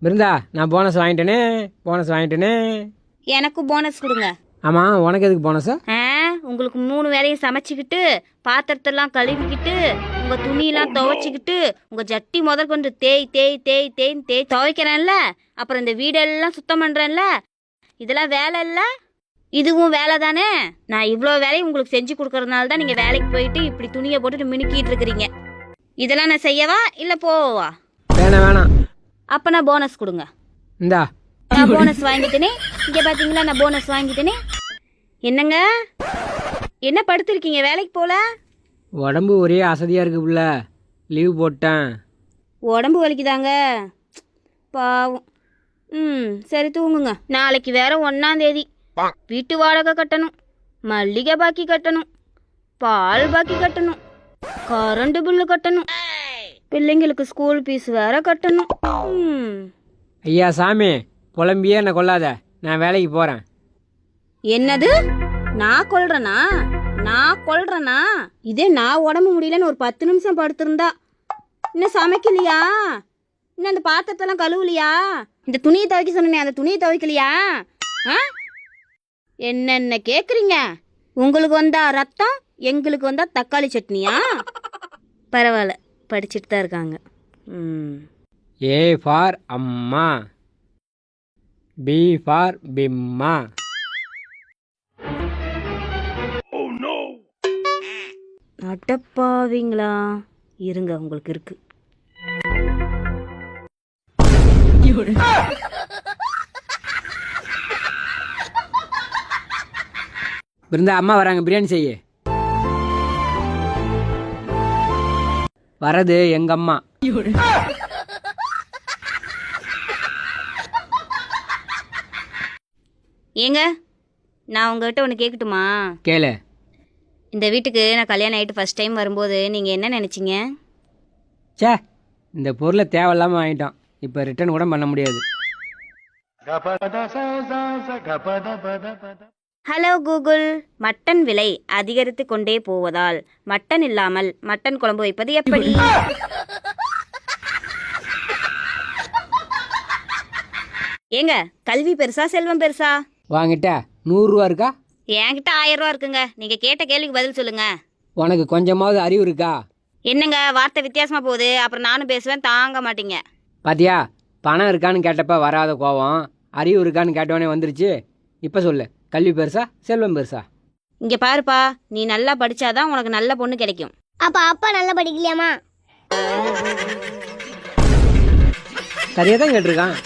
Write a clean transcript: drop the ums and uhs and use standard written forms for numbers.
பிருந்தா, நான் போனஸ் வாங்கிட்டேனே. எனக்கும் போனஸ் கொடுங்க. ஆமாம், உனக்கு எதுக்கு போனஸா? உங்களுக்கு 3 வேளையும் சமைச்சிக்கிட்டு, பாத்திரத்தெல்லாம் கழுவிக்கிட்டு, உங்கள் துணியெல்லாம் துவைச்சிக்கிட்டு, உங்கள் ஜட்டி முதல் கொண்டு தேய் துவைக்கிறேன்ல, அப்புறம் இந்த வீடெல்லாம் சுத்தம் பண்ணுறேன்ல, இதெல்லாம் வேலை இல்லை? இதுவும் வேலை தானே? நான் இவ்வளோ வேலையும் உங்களுக்கு செஞ்சு கொடுக்கறதுனால தான் நீங்கள் வேலைக்கு போயிட்டு இப்படி துணியை போட்டுட்டு மினுக்கிட்டு இருக்கிறீங்க. இதெல்லாம் நான் செய்யவா இல்லை போவா? வேணாம். அப்போ நான் போனஸ் கொடுங்க. இந்தா, நான் போனஸ் வாங்கிட்டேனே. இங்கே பார்த்தீங்களா, நான் போனஸ் வாங்கிட்டேனே. என்னங்க, என்ன படுத்திருக்கீங்க, வேலைக்கு போல? உடம்பு ஒரே அசதியாக இருக்கு புள்ள, லீவ் போட்டேன். உடம்பு வலிக்குதாங்க? பாவம். சரி தூங்குங்க. நாளைக்கு வேற 1ஆம் தேதி. வீட்டு வாடகை கட்டணும், மல்லிகை பாக்கி கட்டணும், பால் பாக்கி கட்டணும், கரண்ட் பில்லு கட்டணும், பிள்ளைங்களுக்கு ஸ்கூல் ஃபீஸ் வேற கட்டணும். ஐயா சாமி, புலம்பியே என்னை கொள்ளாத, நான் வேலைக்கு போகிறேன். என்னது? நான் கொல்றேனா? இதே நான் உடம்பு முடியலன்னு ஒரு 10 நிமிஷம் படுத்திருந்தா, இன்னும் சமைக்கலையா, இன்னும் அந்த பாத்திரத்தெல்லாம் கழுவலையா, இந்த துணியை துவைக்க சொன்னேன், அந்த துணியை துவைக்கலையா? என்னென்ன கேட்குறீங்க? உங்களுக்கு வந்தா ரத்தம், எங்களுக்கு வந்தா தக்காளி சட்னியா? பரவாயில்ல, படிச்சுட்டு தான் இருக்காங்க. ஏ ஃபார் அம்மா, பி ஃபார் பிம்மா. அடப்பாவீங்களா? இருங்க, உங்களுக்கு இருக்கு. பிருந்தா, அம்மா வராங்க, பிரியாணி செய்ய. வரது எங்க அம்மா. ஏங்க, நான் உங்ககிட்ட ஒன்று கேட்கட்டுமா? கேளு. இந்த வீட்டுக்கு நான் கல்யாணம் ஆகிட்டு ஃபர்ஸ்ட் டைம் வரும்போது நீங்கள் என்ன நினச்சிங்க? சே, இந்த பொருளை தேவையில்லாமல் வாங்கிட்டோம், இப்போ ரிட்டர்ன் கூட பண்ண முடியாது. ஹலோ கூகுள், மட்டன் விலை அதிகரித்து கொண்டே போவதால் மட்டன் இல்லாமல் மட்டன் குழம்பு வைப்பது எப்படி? ஏங்க, கல்வி பெருசா செல்வம் பெருசா? வாங்கிட்ட 100 ரூபா இருக்கா? என்கிட்ட 1000 ரூபா இருக்குங்க. நீங்க கேட்ட கேள்விக்கு பதில் சொல்லுங்க. உனக்கு கொஞ்சமாவது அறிவு இருக்கா? என்னங்க வார்த்தை வித்தியாசமா போகுது, அப்புறம் நானும் பேசுவேன், தாங்க மாட்டீங்க. பாத்தியா, பணம் இருக்கான்னு கேட்டப்ப வராத கோவம் அறிவு இருக்கான்னு கேட்டவனே வந்துருச்சு. இப்போ சொல்லு, கல்வி பெருசா செல்வம் பெருசா? இங்க பாருப்பா, நீ நல்லா படிச்சாதான் உனக்கு நல்ல பொண்ணு கிடைக்கும். அப்பா நல்லா படிக்கலையாமா? சரியா தான் கேட்டிருக்கான்.